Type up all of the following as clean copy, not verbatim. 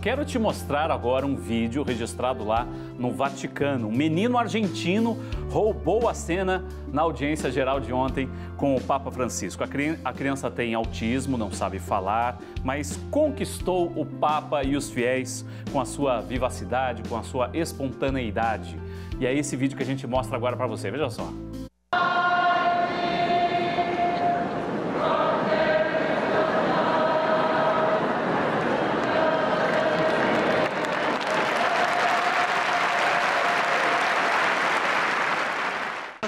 quero te mostrar agora um vídeo registrado lá no Vaticano. Um menino argentino roubou a cena na audiência geral de ontem com o Papa Francisco. A criança tem autismo, não sabe falar, mas conquistou o Papa e os fiéis com a sua vivacidade, com a sua espontaneidade. E é esse vídeo que a gente mostra agora para você. Veja só.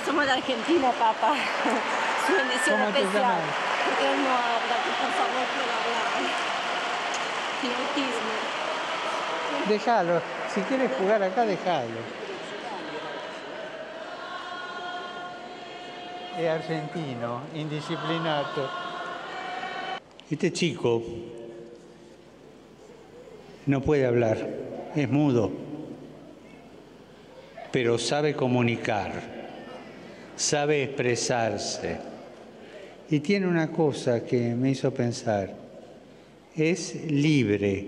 Somos de Argentina, Papa. Su bendición especial. Porque él no habla, que por favor pueda hablar. Tiene autismo. Déjalo. Si quieres jugar acá, déjalo. Es argentino, indisciplinato. Este chico no puede hablar, es mudo, pero sabe comunicar, sabe expresarse. Y tiene una cosa que me hizo pensar, es libre,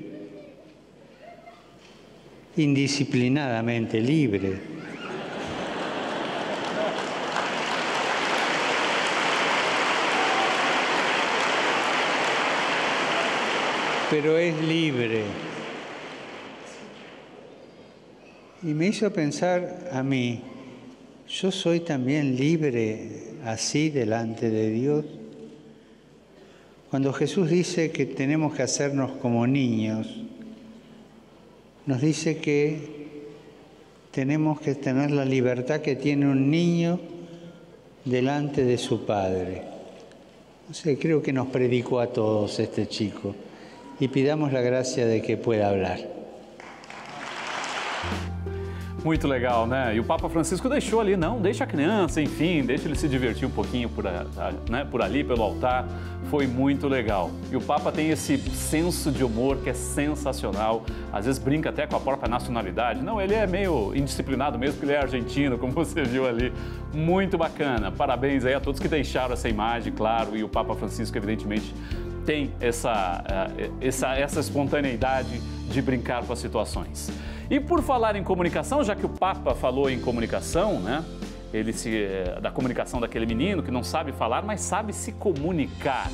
indisciplinadamente libre. Pero es libre. Y me hizo pensar a mí, ¿yo soy también libre así delante de Dios? Cuando Jesús dice que tenemos que hacernos como niños, nos dice que tenemos que tener la libertad que tiene un niño delante de su padre. No sé, creo que nos predicó a todos este chico. E pidamos a graça de que pueda hablar. Muito legal, né? E o Papa Francisco deixou ali, não, deixa a criança, enfim, deixa ele se divertir um pouquinho por ali, pelo altar. Foi muito legal. E o Papa tem esse senso de humor que é sensacional. Às vezes brinca até com a própria nacionalidade. Não, ele é meio indisciplinado mesmo, porque ele é argentino, como você viu ali. Muito bacana. Parabéns aí a todos que deixaram essa imagem, claro. E o Papa Francisco, evidentemente, tem essa espontaneidade de brincar com as situações. E por falar em comunicação, já que o Papa falou em comunicação, né? Da comunicação daquele menino que não sabe falar, mas sabe se comunicar.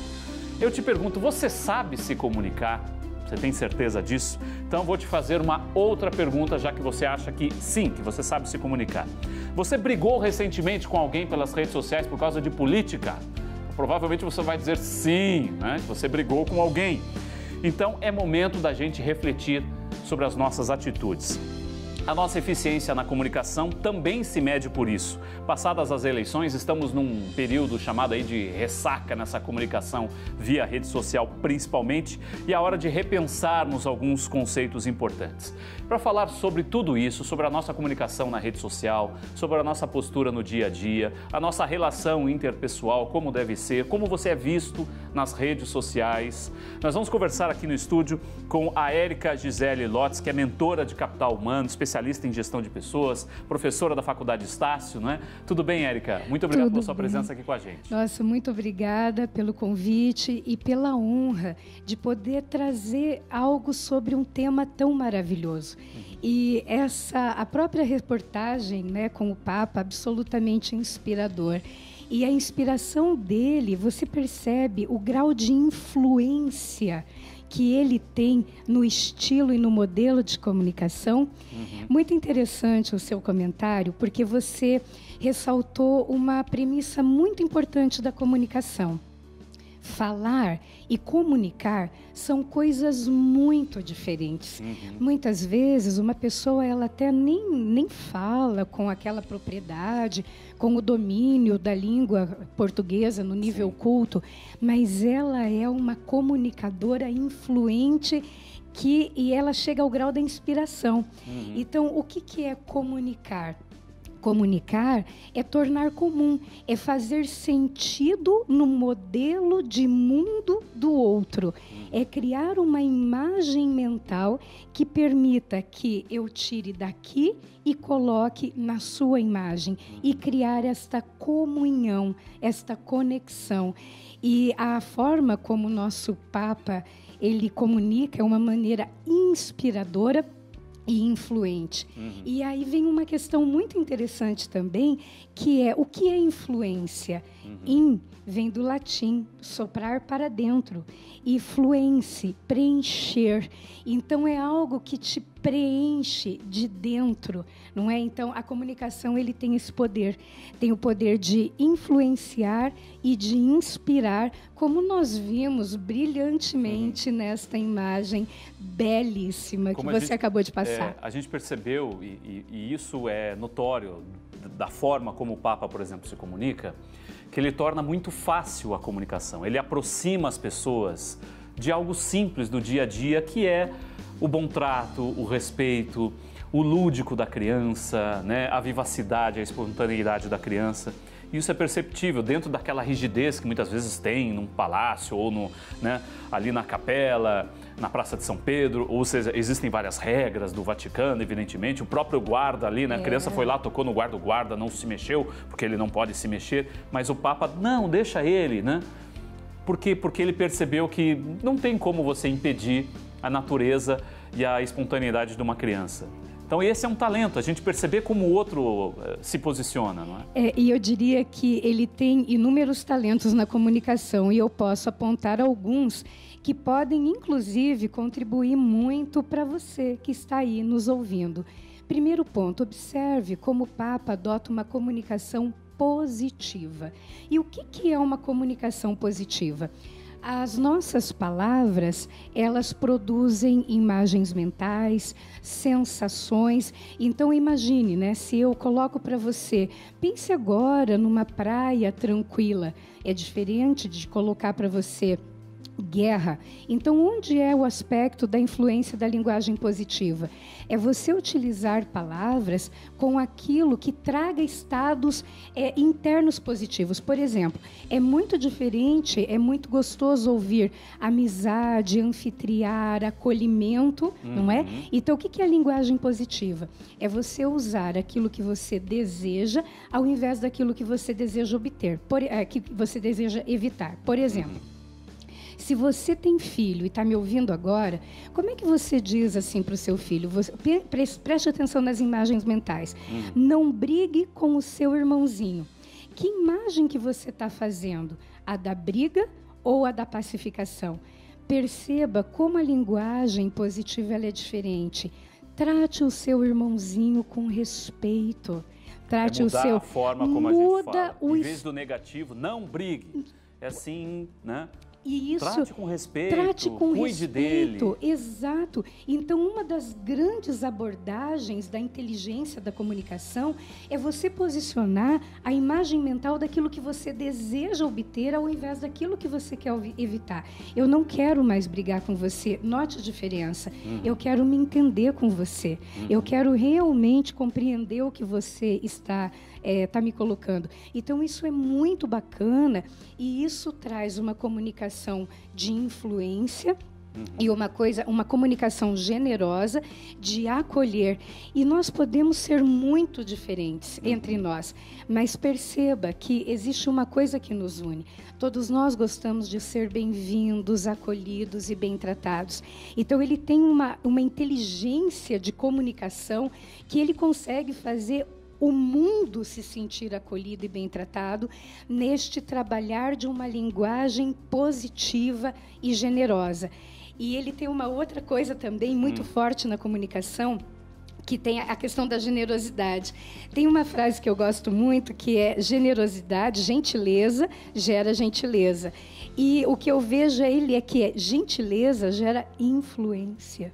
Eu te pergunto, você sabe se comunicar? Você tem certeza disso? Então vou te fazer uma outra pergunta, já que você acha que sim, que você sabe se comunicar. Você brigou recentemente com alguém pelas redes sociais por causa de política? Provavelmente você vai dizer sim, né? Você brigou com alguém. Então é momento da gente refletir sobre as nossas atitudes. A nossa eficiência na comunicação também se mede por isso. Passadas as eleições, estamos num período chamado aí de ressaca nessa comunicação via rede social principalmente, e é hora de repensarmos alguns conceitos importantes. Para falar sobre tudo isso, sobre a nossa comunicação na rede social, sobre a nossa postura no dia a dia, a nossa relação interpessoal, como deve ser, como você é visto nas redes sociais, nós vamos conversar aqui no estúdio com a Érica Gisele Lotz, que é mentora de capital humano, especialista em gestão de pessoas, professora da Faculdade Estácio, né? Tudo bem, Érica? Muito obrigado pela sua presença aqui com a gente. Nossa, muito obrigada pelo convite e pela honra de poder trazer algo sobre um tema tão maravilhoso. E a própria reportagem, né, com o Papa, absolutamente inspirador. E a inspiração dele, você percebe o grau de influência que ele tem no estilo e no modelo de comunicação. Muito interessante o seu comentário, porque você ressaltou uma premissa muito importante da comunicação. Falar e comunicar são coisas muito diferentes. Muitas vezes uma pessoa ela até nem fala com aquela propriedade, com o domínio da língua portuguesa no nível culto, mas ela é uma comunicadora influente e ela chega ao grau da inspiração. Então, o que é comunicar? Comunicar é tornar comum, é fazer sentido no modelo de mundo do outro. É criar uma imagem mental que permita que eu tire daqui e coloque na sua imagem e criar esta comunhão, esta conexão. E a forma como o nosso Papa ele comunica, é uma maneira inspiradora e influente. E aí vem uma questão muito interessante também, que é o que é influência? In vem do latim, soprar para dentro, e fluency, preencher. Então é algo que te preenche de dentro, não é? Então a comunicação ele tem esse poder, tem o poder de influenciar e de inspirar, como nós vimos brilhantemente nesta imagem belíssima que você acabou de passar. A gente percebeu, e isso é notório da forma como o Papa, por exemplo, se comunica, que ele torna muito fácil a comunicação. Ele aproxima as pessoas de algo simples do dia a dia, que é o bom trato, o respeito, o lúdico da criança, né? A vivacidade, a espontaneidade da criança. Isso é perceptível dentro daquela rigidez que muitas vezes tem num palácio ou né, ali na capela, na Praça de São Pedro, ou seja, existem várias regras do Vaticano, evidentemente. O próprio guarda ali, né? A criança foi lá, tocou no guarda, o guarda não se mexeu, porque ele não pode se mexer, mas o Papa, não, deixa ele, né? Por quê? Porque ele percebeu que não tem como você impedir a natureza e a espontaneidade de uma criança. Então esse é um talento, a gente perceber como o outro se posiciona, não é? E eu diria que ele tem inúmeros talentos na comunicação e eu posso apontar alguns que podem, inclusive, contribuir muito para você que está aí nos ouvindo. Primeiro ponto, observe como o Papa adota uma comunicação positiva. E o que é uma comunicação positiva? As nossas palavras, elas produzem imagens mentais, sensações. Então, imagine, né? Se eu coloco para você, pense agora numa praia tranquila. É diferente de colocar para você guerra. Então, onde é o aspecto da influência da linguagem positiva? É você utilizar palavras com aquilo que traga estados internos positivos. Por exemplo, é muito diferente, é muito gostoso ouvir amizade, anfitriar, acolhimento, não é? Então, o que é a linguagem positiva? É você usar aquilo que você deseja ao invés daquilo que você deseja obter, que você deseja evitar. Por exemplo, se você tem filho e está me ouvindo agora, como é que você diz assim para o seu filho? Preste atenção nas imagens mentais. Não brigue com o seu irmãozinho. Que imagem que você está fazendo? A da briga ou a da pacificação? Perceba como a linguagem positiva ela é diferente. Trate o seu irmãozinho com respeito. Trate o seu... a forma como a gente fala. Em vez do negativo, não brigue. É assim, né? E isso, trate com respeito, cuide dele. Exato. Então, uma das grandes abordagens da inteligência da comunicação é você posicionar a imagem mental daquilo que você deseja obter ao invés daquilo que você quer evitar. Eu não quero mais brigar com você. Note a diferença. Eu quero me entender com você. Eu quero realmente compreender o que você está me colocando. Então, isso é muito bacana e isso traz uma comunicação de influência e uma comunicação generosa de acolher. E nós podemos ser muito diferentes entre nós, mas perceba que existe uma coisa que nos une. Todos nós gostamos de ser bem-vindos, acolhidos e bem tratados. Então, ele tem uma inteligência de comunicação que ele consegue fazer o mundo se sentir acolhido e bem tratado neste trabalhar de uma linguagem positiva e generosa. E ele tem uma outra coisa também muito forte na comunicação, que tem a questão da generosidade. Tem uma frase que eu gosto muito, que é generosidade, gentileza gera gentileza. E o que eu vejo é que gentileza gera influência.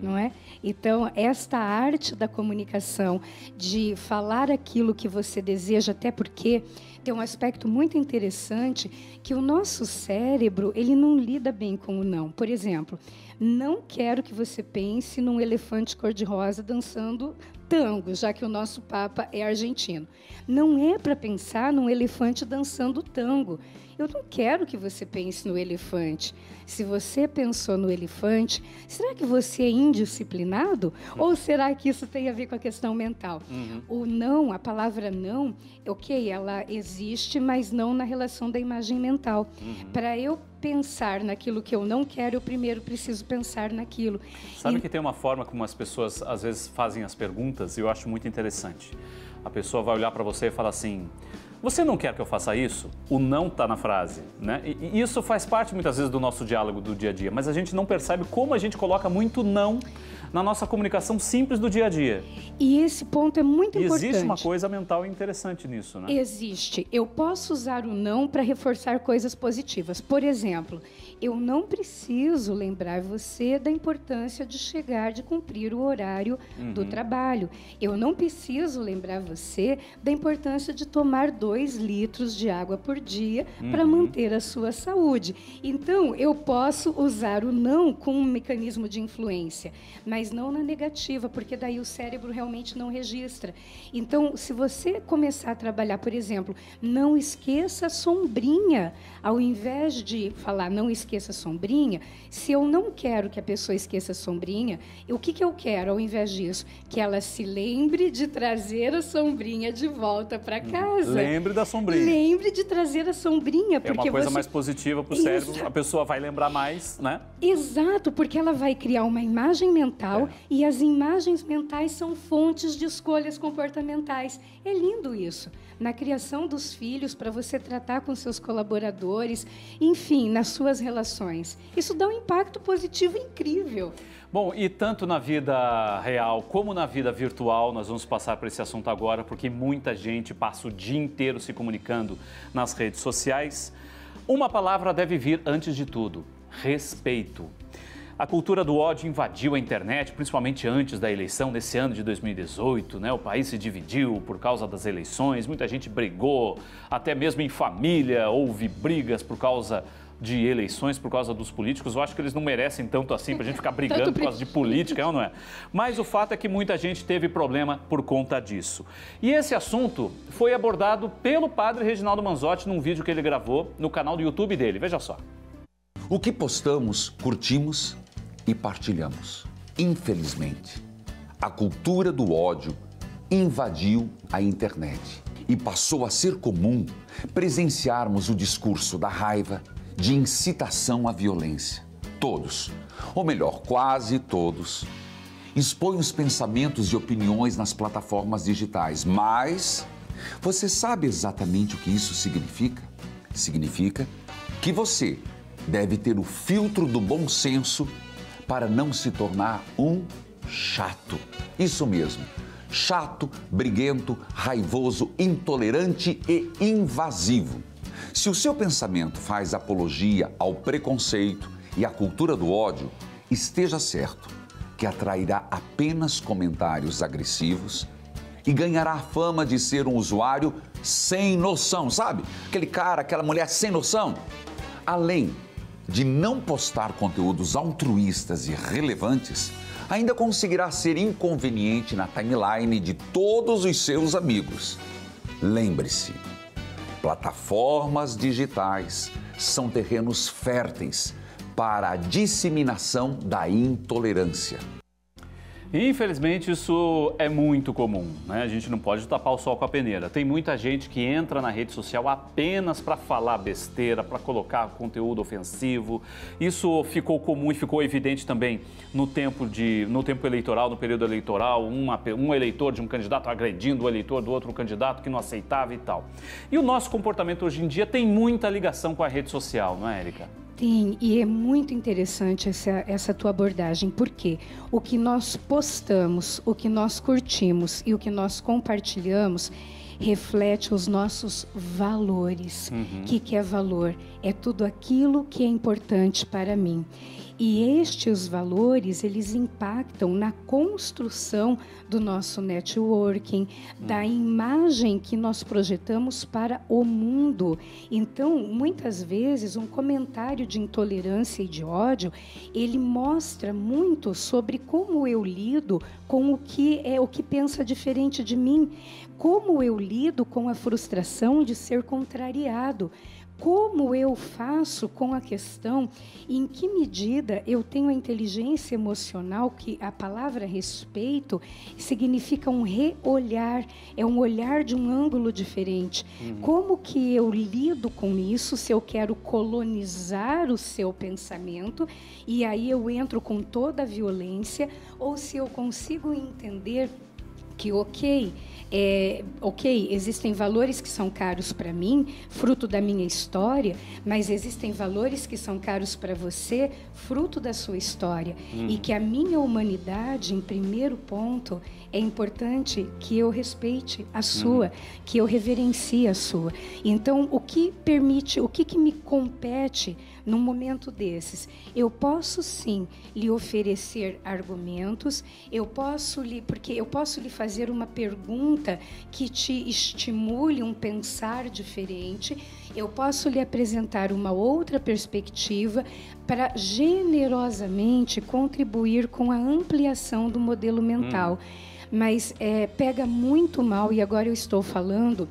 Não é? Então, esta arte da comunicação, de falar aquilo que você deseja, até porque tem um aspecto muito interessante, que o nosso cérebro, ele não lida bem com o não. Por exemplo, não quero que você pense num elefante cor-de-rosa dançando tango, já que o nosso Papa é argentino. Não é para pensar num elefante dançando tango. Eu não quero que você pense no elefante. Se você pensou no elefante, será que você é indisciplinado? Ou será que isso tem a ver com a questão mental? O não, a palavra não, ok, ela existe, mas não na relação da imagem mental. Para eu pensar naquilo que eu não quero, eu primeiro preciso pensar naquilo. Sabe que tem uma forma como as pessoas às vezes fazem as perguntas e eu acho muito interessante. A pessoa vai olhar para você e falar assim: você não quer que eu faça isso? O não está na frase, né? E isso faz parte muitas vezes do nosso diálogo do dia a dia, mas a gente não percebe como a gente coloca muito não na nossa comunicação simples do dia a dia. E esse ponto é muito importante. Existe uma coisa mental interessante nisso, né? Existe. Eu posso usar o não para reforçar coisas positivas. Por exemplo, eu não preciso lembrar você da importância de chegar, de cumprir o horário do trabalho. Eu não preciso lembrar você da importância de tomar 2 litros de água por dia para manter a sua saúde. Então, eu posso usar o não como um mecanismo de influência, mas não na negativa, porque daí o cérebro realmente não registra. Então, se você começar a trabalhar, por exemplo, não esqueça a sombrinha, ao invés de falar não esqueça a sombrinha, se eu não quero que a pessoa esqueça a sombrinha, o que eu quero ao invés disso? Que ela se lembre de trazer a sombrinha de volta para casa. Lembre da sombrinha. Lembre de trazer a sombrinha. É uma coisa mais positiva para o cérebro, a pessoa vai lembrar mais, né? Exato, porque ela vai criar uma imagem mental e as imagens mentais são fontes de escolhas comportamentais. É lindo isso. Na criação dos filhos, para você tratar com seus colaboradores, enfim, nas suas relações. Isso dá um impacto positivo incrível. Bom, e tanto na vida real como na vida virtual, nós vamos passar por esse assunto agora, porque muita gente passa o dia inteiro se comunicando nas redes sociais. Uma palavra deve vir antes de tudo: respeito. A cultura do ódio invadiu a internet, principalmente antes da eleição desse ano de 2018, né? O país se dividiu por causa das eleições, muita gente brigou, até mesmo em família houve brigas por causa de eleições, por causa dos políticos. Eu acho que eles não merecem tanto assim para a gente ficar brigando por causa de política, não é? Mas o fato é que muita gente teve problema por conta disso. E esse assunto foi abordado pelo padre Reginaldo Manzotti num vídeo que ele gravou no canal do YouTube dele. Veja só. O que postamos, curtimos e partilhamos. Infelizmente, a cultura do ódio invadiu a internet e passou a ser comum presenciarmos o discurso da raiva, de incitação à violência. Todos, ou melhor, quase todos, expõem os pensamentos e opiniões nas plataformas digitais, mas você sabe exatamente o que isso significa? Significa que você deve ter o filtro do bom senso para não se tornar um chato. Isso mesmo, chato, briguento, raivoso, intolerante e invasivo. Se o seu pensamento faz apologia ao preconceito e à cultura do ódio, esteja certo que atrairá apenas comentários agressivos e ganhará a fama de ser um usuário sem noção, sabe? Aquele cara, aquela mulher sem noção. Além de não postar conteúdos altruístas e relevantes, ainda conseguirá ser inconveniente na timeline de todos os seus amigos. Lembre-se, plataformas digitais são terrenos férteis para a disseminação da intolerância. Infelizmente, isso é muito comum, né? A gente não pode tapar o sol com a peneira. Tem muita gente que entra na rede social apenas para falar besteira, para colocar conteúdo ofensivo. Isso ficou comum e ficou evidente também no tempo eleitoral, no período eleitoral, um eleitor de um candidato agredindo o eleitor do outro candidato que não aceitava e tal. E o nosso comportamento hoje em dia tem muita ligação com a rede social, não é, Érica? Sim, e é muito interessante essa tua abordagem, porque o que nós postamos, o que nós curtimos e o que nós compartilhamos reflete os nossos valores. O que é valor? É tudo aquilo que é importante para mim. E estes valores, eles impactam na construção do nosso networking, da imagem que nós projetamos para o mundo. Então, muitas vezes, um comentário de intolerância e de ódio, ele mostra muito sobre como eu lido com o que pensa diferente de mim, como eu lido com a frustração de ser contrariado. como eu faço com a questão, em que medida eu tenho a inteligência emocional, que a palavra respeito significa um reolhar, é um olhar de um ângulo diferente. Como que eu lido com isso, se eu quero colonizar o seu pensamento, e aí eu entro com toda a violência, ou se eu consigo entender que, ok, existem valores que são caros para mim, fruto da minha história, mas existem valores que são caros para você, fruto da sua história. E que a minha humanidade, em primeiro ponto, é importante que eu respeite a sua, que eu reverencie a sua. Então, o que me compete num momento desses? Eu posso sim lhe oferecer argumentos, porque eu posso lhe fazer uma pergunta que te estimule um pensar diferente, eu posso lhe apresentar uma outra perspectiva para generosamente contribuir com a ampliação do modelo mental. Mas pega muito mal, e agora eu estou falando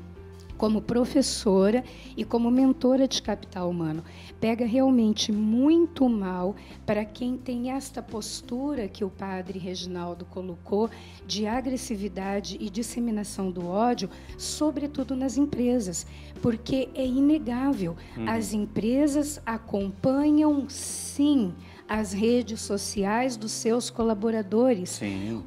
como professora e como mentora de capital humano, pega realmente muito mal para quem tem esta postura que o padre Reginaldo colocou de agressividade e disseminação do ódio, sobretudo nas empresas, porque é inegável, as empresas acompanham sim as redes sociais dos seus colaboradores. Sim.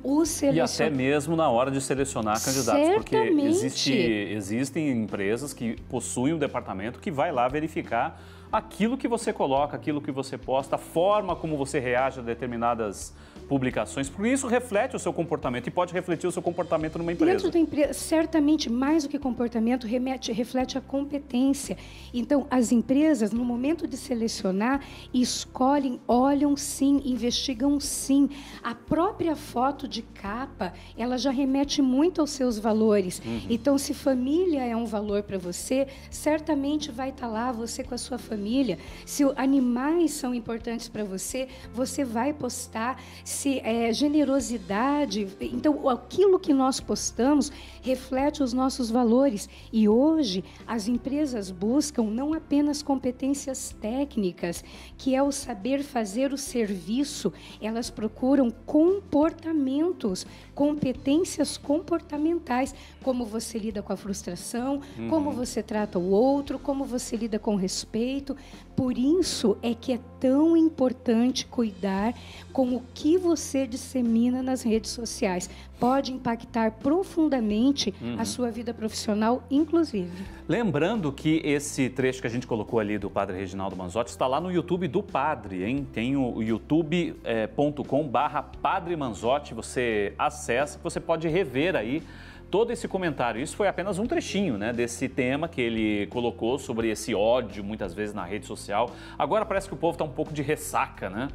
E até mesmo na hora de selecionar candidatos, certamente, porque existem empresas que possuem um departamento que vai lá verificar aquilo que você coloca, aquilo que você posta, a forma como você reage a determinadas publicações, porque isso reflete o seu comportamento e pode refletir o seu comportamento numa empresa. Dentro da empresa, certamente, mais do que comportamento, reflete a competência. Então, as empresas, no momento de selecionar, escolhem, olham sim, investigam sim. A própria foto de capa, ela já remete muito aos seus valores. Então, se família é um valor para você, certamente vai estar lá você com a sua família. Se animais são importantes para você, você vai postar. Se generosidade, então aquilo que nós postamos reflete os nossos valores. E hoje as empresas buscam não apenas competências técnicas, que é o saber fazer o serviço, elas procuram comportamentos, competências comportamentais, como você lida com a frustração, como você trata o outro, como você lida com respeito. Por isso é que é tão importante cuidar com o que você dissemina nas redes sociais. Pode impactar profundamente a sua vida profissional, inclusive. Lembrando que esse trecho que a gente colocou ali do padre Reginaldo Manzotti está lá no YouTube do padre, hein? Tem o youtube.com/Padre Manzotti, você acessa, você pode rever aí todo esse comentário. Isso foi apenas um trechinho, né, desse tema que ele colocou sobre esse ódio, muitas vezes na rede social. Agora parece que o povo está um pouco de ressaca, né?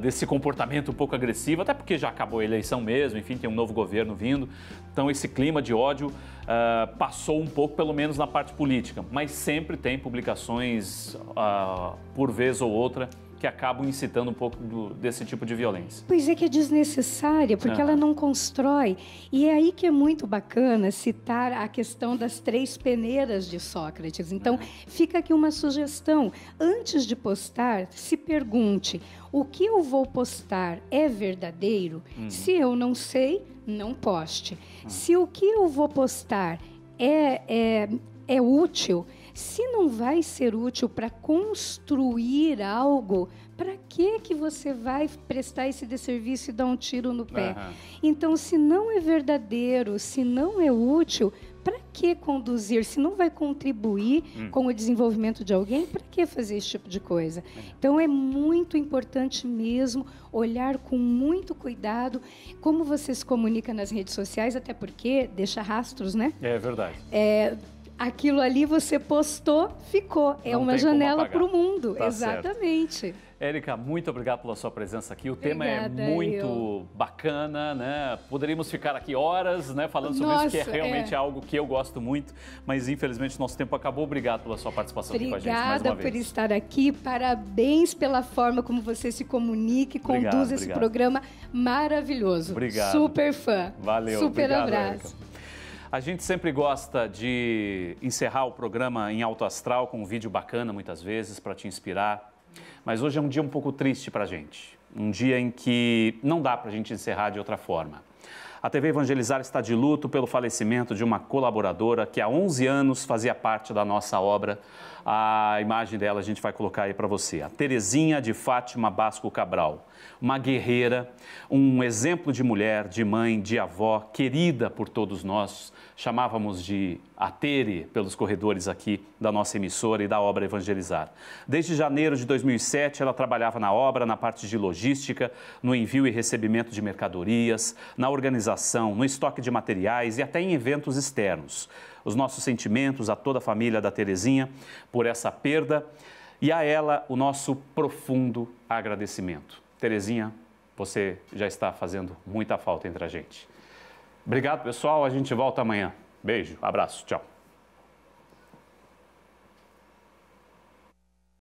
Desse comportamento um pouco agressivo, até porque já acabou a eleição mesmo, enfim, tem um novo governo vindo. Então esse clima de ódio passou um pouco, pelo menos na parte política, mas sempre tem publicações, por vez ou outra, que acabam incitando um pouco desse tipo de violência. Pois é, que é desnecessária, porque ela não constrói. E é aí que é muito bacana citar a questão das 3 peneiras de Sócrates. Então, fica aqui uma sugestão. Antes de postar, se pergunte: o que eu vou postar é verdadeiro? Se eu não sei, não poste. Se o que eu vou postar é útil, se não vai ser útil para construir algo, para que você vai prestar esse desserviço e dar um tiro no pé? Então, se não é verdadeiro, se não é útil, para que conduzir? Se não vai contribuir com o desenvolvimento de alguém, para que fazer esse tipo de coisa? Então, é muito importante mesmo olhar com muito cuidado como você se comunica nas redes sociais, até porque deixa rastros, né? É verdade. Aquilo ali você postou, ficou. É uma janela para o mundo. Tá exatamente. Certo. Érica, muito obrigado pela sua presença aqui. Obrigada, tema é muito bacana, né? Poderíamos ficar aqui horas, né, falando sobre isso, que é realmente algo que eu gosto muito, mas infelizmente nosso tempo acabou. Obrigado pela sua participação aqui com a gente mais uma vez. Obrigada por estar aqui. Parabéns pela forma como você se comunica e conduz esse programa maravilhoso. Obrigado. Super fã. Valeu. Super obrigado, abraço. Érica. A gente sempre gosta de encerrar o programa em alto astral com um vídeo bacana, muitas vezes, para te inspirar. Mas hoje é um dia um pouco triste para a gente. Um dia em que não dá para a gente encerrar de outra forma. A TV Evangelizar está de luto pelo falecimento de uma colaboradora que há 11 anos fazia parte da nossa obra. A imagem dela a gente vai colocar aí para você. A Terezinha de Fátima Basco Cabral. Uma guerreira, um exemplo de mulher, de mãe, de avó, querida por todos nós. Chamávamos de a Tere pelos corredores aqui da nossa emissora e da obra Evangelizar. Desde janeiro de 2007, ela trabalhava na obra, na parte de logística, no envio e recebimento de mercadorias, na organização, no estoque de materiais e até em eventos externos. Os nossos sentimentos a toda a família da Terezinha por essa perda e a ela o nosso profundo agradecimento. Terezinha, você já está fazendo muita falta entre a gente. Obrigado, pessoal. A gente volta amanhã. Beijo, abraço, tchau.